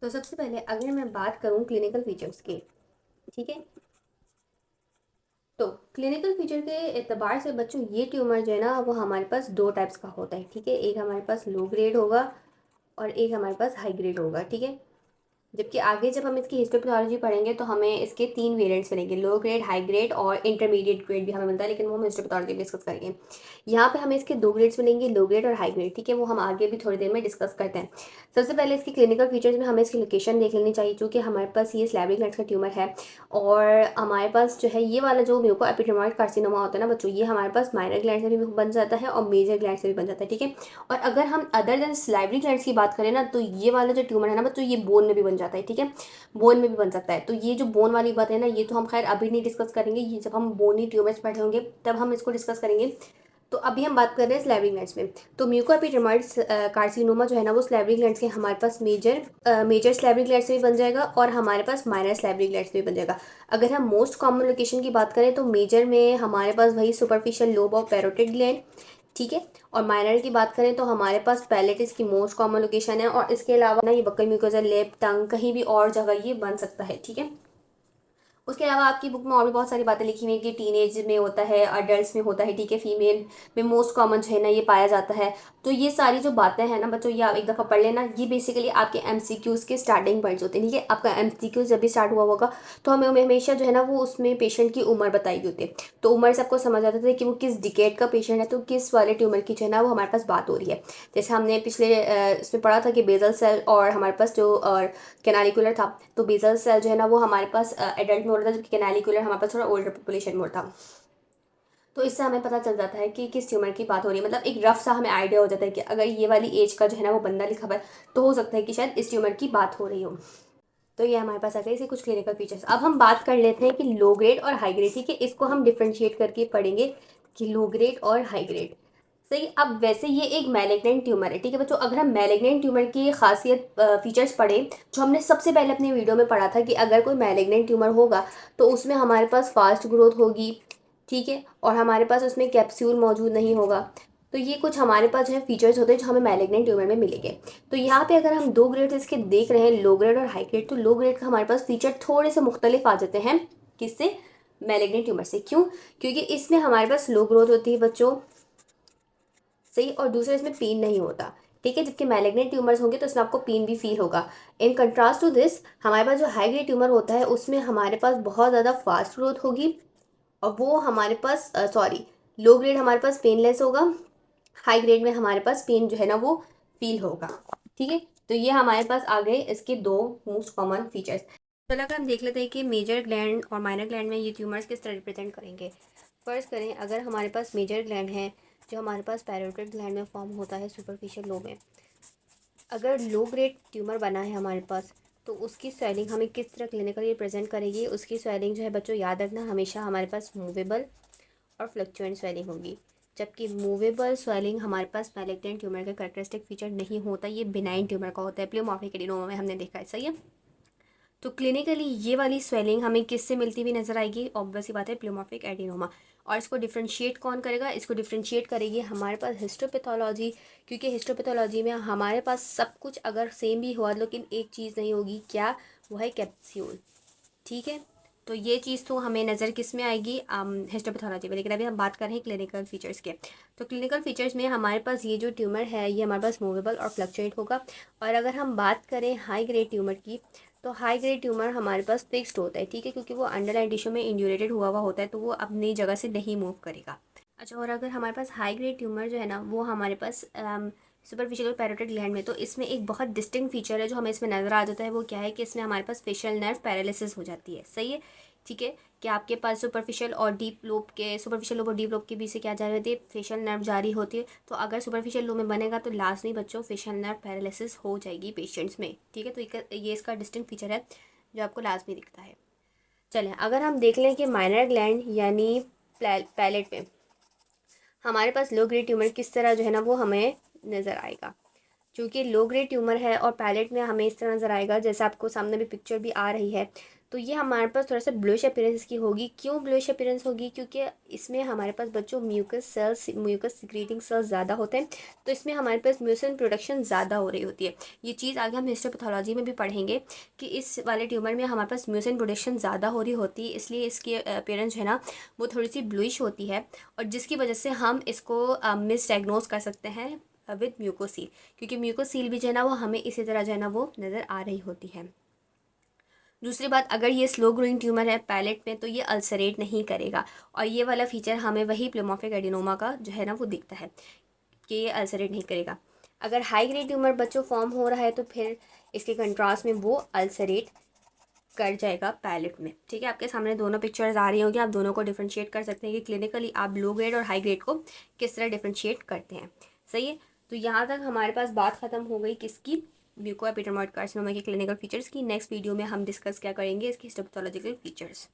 तो सबसे पहले अगर मैं बात करूँ क्लिनिकल फीचर्स की, ठीक है, तो क्लिनिकल फीचर के एतबार से बच्चों ये ट्यूमर जो है ना वो हमारे पास दो टाइप्स का होता है, ठीक है। एक हमारे पास लो ग्रेड होगा और एक हमारे पास हाई ग्रेड होगा, ठीक है। जबकि आगे जब हम इसकी हिस्टोपैथोलॉजी पढ़ेंगे तो हमें इसके 3 वेरिएंट्स मिलेंगे, लो ग्रेड, हाई ग्रेड और इंटरमीडिएट ग्रेड भी हमें मिलता है, लेकिन वो हम हिस्टोपैथोलॉजी में डिस्कस करेंगे। यहाँ पे हमें इसके 2 ग्रेड्स मिलेंगे, लो ग्रेड और हाई ग्रेड, ठीक है। वो हम आगे भी थोड़ी देर में डिस्कस करते हैं। सबसे पहले इसकी क्लिनिकल फीचर्स में हमें इसकी लोकेशन देख लेनी चाहिए, क्योंकि हमारे पास ये स्लैब्रिक ग्लैंड का ट्यूमर है और हमारे पास जो है ये वाला जो म्यूको एपिडर्मोइड कार्सिनोमा होता है ना बच्चों, ये हमारे पास माइनर ग्लैंड से भी बन जाता है और मेजर ग्लैंड से भी बन जाता है, ठीक है। और अगर हम अदर देन स्लाइवरी ग्लैंड्स की बात करें ना, तो ये वाला जो ट्यूमर है ना बच्चों, ये बोन में भी बन जाता है, ठीक है। बोन में भी बन सकता है। तो ये जो बोन वाली बात है ना, ये तो हम खैर अभी नहीं डिस्कस करेंगे, ये जब हम बोनी ट्यूमर्स पढ़े होंगे तब हम इसको डिस्कस करेंगे। तो अभी हम बात कर रहे हैं स्लैबरी ग्लैंड्स में। तो म्यूकोएपिडर्मोइड कार्सिनोमा जो है ना वो स्लैबरी ग्लैंड्स के हमारे पास मेजर स्लैबरी ग्लैंड से भी बन जाएगा और हमारे पास माइनर स्लैबरी ग्लैंड से भी बन जाएगा। अगर हम मोस्ट कॉमन लोकेशन की बात करें तो मेजर में हमारे पास वही superficial lobe of parotid gland, ठीक है। और माइनर की बात करें तो हमारे पास पैलेटिस की मोस्ट कॉमन लोकेशन है और इसके अलावा ना ये बक्कल म्यूकोजा, लेप, टंग, कहीं भी और जगह ये बन सकता है, ठीक है। उसके अलावा आपकी बुक में और भी बहुत सारी बातें लिखी हुई हैं कि टीनेज में होता है, अडल्ट में होता है, ठीक है, फीमेल में मोस्ट कॉमन जो है ना ये पाया जाता है। तो ये सारी जो बातें हैं ना बच्चों, ये आप एक दफ़ा पढ़ लेना। ये बेसिकली आपके एमसीक्यूज़ के स्टार्टिंग पॉइंट्स होते हैं, ठीक है। आपका एमसीक्यूज जब भी स्टार्ट हुआ होगा तो हमें हमेशा जो है ना वो उसमें पेशेंट की उम्र बताई गई होती है। तो उम्र से आपको समझ आता था कि वो किस डिकेड का पेशेंट है, तो किस वाले ट्यूमर की जो है ना वो हमारे पास बात हो रही है। जैसे हमने पिछले इसमें पढ़ा था कि बेजल सेल और हमारे पास जो कैनालिकुलर था, तो बेसल सेल जो है ना वो हमारे पास एडल्ट में हो रहा था, जबकि कैनालिकुलर हमारे पास थोड़ा ओल्डर पॉपुलेशन में था। तो इससे हमें पता चल जाता है कि किस ट्यूमर की बात हो रही है, मतलब एक रफ सा हमें आइडिया हो जाता है कि अगर ये वाली एज का जो है ना वो बंदा लिखा हुआ है तो हो सकता है कि शायद इस ट्यूमर की बात हो रही हो। तो ये हमारे पास आ गए इसे कुछ क्लिनिकल फीचर्स। अब हम बात कर लेते हैं कि लो ग्रेड और हाई ग्रेड, ठीक है। इसको हम डिफ्रेंशिएट करके पढ़ेंगे कि लो ग्रेड और हाई ग्रेड। सही। अब वैसे ये एक मैलिग्नेंट ट्यूमर है, ठीक है बच्चों। अगर हम मैलिग्नेंट ट्यूमर की खासियत फीचर्स पढ़ें, जो हमने सबसे पहले अपने वीडियो में पढ़ा था कि अगर कोई मैलिग्नेंट ट्यूमर होगा तो उसमें हमारे पास फास्ट ग्रोथ होगी, ठीक है, और हमारे पास उसमें कैप्सूल मौजूद नहीं होगा। तो ये कुछ हमारे पास जो है फीचर्स होते हैं जो हमें मैलिग्नेंट ट्यूमर में मिलेंगे। तो यहाँ पे अगर हम दो ग्रेड इसके देख रहे हैं, लो ग्रेड और हाई ग्रेड, तो लो ग्रेड का हमारे पास फीचर थोड़े से मुख्तलिफ आ जाते हैं। किससे? मैलिग्नेंट ट्यूमर से। क्यों? क्योंकि इसमें हमारे पास लो ग्रोथ होती है बच्चों, सही, और दूसरे इसमें पेन नहीं होता, ठीक है। जबकि मैलिग्नेंट ट्यूमर्स होंगे तो इसमें आपको पेन भी फील होगा। इन कंट्रास्ट टू दिस हमारे पास जो हाई ग्रेड ट्यूमर होता है उसमें हमारे पास बहुत ज़्यादा फास्ट ग्रोथ होगी और वो हमारे पास सॉरी, लो ग्रेड हमारे पास पेनलेस होगा, हाई ग्रेड में हमारे पास पेन जो है ना वो फील होगा, ठीक है। तो ये हमारे पास आ गए इसके दो मोस्ट कॉमन फीचर्स। तो अगर हम देख लेते हैं कि मेजर ग्लैंड और माइनर ग्लैंड में ये ट्यूमर्स किस तरह रिप्रेजेंट करेंगे। फर्स्ट करें, अगर हमारे पास मेजर ग्लैंड है जो हमारे पास पैरोटिड ग्लैंड में फॉर्म होता है सुपरफिशियल लोब में, अगर लो ग्रेड ट्यूमर बना है हमारे पास तो उसकी स्वेलिंग हमें किस तरह क्लिनिकली प्रेजेंट करेगी। उसकी स्वेलिंग जो है बच्चों याद रखना हमेशा हमारे पास मूवेबल और फ्लक्चुएंट स्वेलिंग होगी। जबकि मूवेबल स्वेलिंग हमारे पास मैलिग्नेंट ट्यूमर का कैरेक्टरिस्टिक फीचर नहीं होता, ये बिनाइन ट्यूमर का होता है। प्लियोमॉर्फिक एडिनोमा में हमने देखा है, सही है। तो क्लिनिकली ये वाली स्वेलिंग हमें किससे मिलती हुई नजर आएगी? ऑब्वियस सी बात है, प्लियोमॉर्फिक एडिनोमा। और इसको डिफ्रेंशिएट कौन करेगा? इसको डिफ्रेंशिएट करेगी हमारे पास हिस्टोपैथोलॉजी, क्योंकि हिस्टोपैथोलॉजी में हमारे पास सब कुछ अगर सेम भी हुआ लेकिन एक चीज़ नहीं होगी, क्या? वो है कैप्स्यूल, ठीक है। तो ये चीज़ तो हमें नज़र किस में आएगी? हिस्टोपैथोलॉजी में। लेकिन अभी हम बात कर रहे हैं क्लिनिकल फीचर्स के। तो क्लिनिकल फीचर्स में हमारे पास ये जो ट्यूमर है ये हमारे पास मूवेबल और फ्लक्चुएट होगा। और अगर हम बात करें हाई ग्रेड ट्यूमर की, तो हाई ग्रेड ट्यूमर हमारे पास फिक्स्ड होता है, ठीक है, क्योंकि वो अंडरलाइन टिश्यू में इंड्यूरेटेड हुआ होता है, तो वो अपनी जगह से नहीं मूव करेगा। अच्छा, और अगर हमारे पास हाई ग्रेड ट्यूमर जो है ना वो हमारे पास सुपरफिशियल पैरोटिड ग्लैंड में, तो इसमें एक बहुत डिस्टिंक्ट फीचर है जो हमें इसमें नज़र आ जाता है। वो क्या है कि इसमें हमारे पास फेशियल नर्व पैरालिसिस हो जाती है, सही है, ठीक है। कि आपके पास सुपरफिशियल और डीप लोब के, सुपरफिशियल लोब और डीप लोब के बीच से क्या जारी होती है? फेशियल नर्व जारी होती है। तो अगर सुपरफिशियल लोब में बनेगा तो लाजमी बच्चों फेशियल नर्व पैरालिसिस हो जाएगी पेशेंट्स में, ठीक है। तो ये इसका डिस्टिंक्ट फीचर है जो आपको लाजमी दिखता है। चलें, अगर हम देख लें कि माइनर ग्लैंड यानी पैलेट में हमारे पास लो ग्रेड ट्यूमर किस तरह जो है ना वो हमें नज़र आएगा। क्योंकि लो ग्रेड ट्यूमर है और पैलेट में हमें इस तरह नज़र आएगा, जैसे आपको सामने भी पिक्चर भी आ रही है। तो ये हमारे पास थोड़ा सा ब्लूइश अपीयरेंस की होगी। क्यों ब्लूइश अपीयरेंस होगी? क्योंकि इसमें हमारे पास बच्चों mucus cells, mucus secreting cells ज़्यादा होते हैं, तो इसमें हमारे पास म्यूसिन प्रोडक्शन ज़्यादा हो रही होती है। ये चीज़ आगे हम हिस्टोपैथोलॉजी में भी पढ़ेंगे कि इस वाले ट्यूमर में हमारे पास म्यूसिन प्रोडक्शन ज़्यादा हो रही होती है, इसलिए इसकी अपीयरेंस है ना वो थोड़ी सी ब्लूइश होती है, और जिसकी वजह से हम इसको मिसडाइग्नोज कर सकते हैं विद म्यूकोसील, क्योंकि म्यूकोसील भी जो है ना वो हमें इसी तरह जो है ना वो नज़र आ रही होती है। दूसरी बात, अगर ये स्लो ग्रोइंग ट्यूमर है पैलेट में तो ये अल्सरेट नहीं करेगा, और ये वाला फीचर हमें वही प्लेमोर्फिक एडिनोमा का जो है ना वो दिखता है कि ये अल्सरेट नहीं करेगा। अगर हाई ग्रेड ट्यूमर बच्चों फॉर्म हो रहा है तो फिर इसके कंट्रास्ट में वो अल्सरेट कर जाएगा पैलेट में। ठीक है, आपके सामने दोनों पिक्चर्स आ रही होंगी, आप दोनों को डिफ्रेंशिएट कर सकते हैं कि क्लिनिकली आप लो ग्रेड और हाई ग्रेड को किस तरह डिफ्रेंशिएट करते हैं। सही है, तो यहाँ तक हमारे पास बात खत्म हो गई किसकी, म्यूकोएपिडर्मोइड कार्सिनोमा के क्लिनिकल फीचर्स की। नेक्स्ट वीडियो में हम डिस्कस क्या करेंगे, इसकी हिस्टोपैथोलॉजिकल फीचर्स।